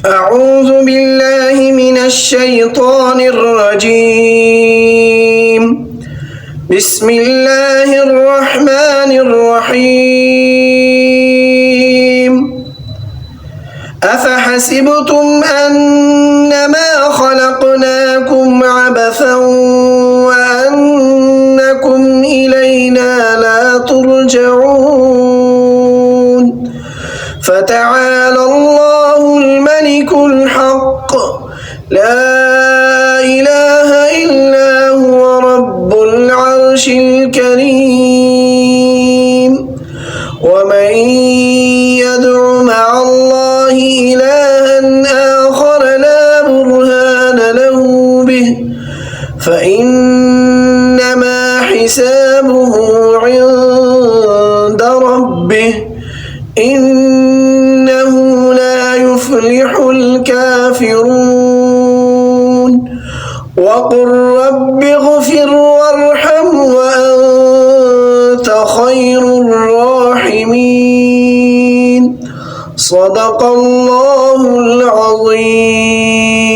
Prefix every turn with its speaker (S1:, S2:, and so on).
S1: أعوذ بالله من الشيطان الرجيم. بسم الله الرحمن الرحيم. أفحسبتم أنما خلقناكم عبثا وأنكم إلينا لا ترجعون. فتعالى الله الملك الحق لا إله إلا هو رب العرش الكريم. ومن يدع مع الله إلها آخر لا برهان له به فإنما حسابه عند ربه إنه لا يفلح الكافرون. وقل رب اغفر وارحم وأنت خير الراحمين. صدق الله العظيم.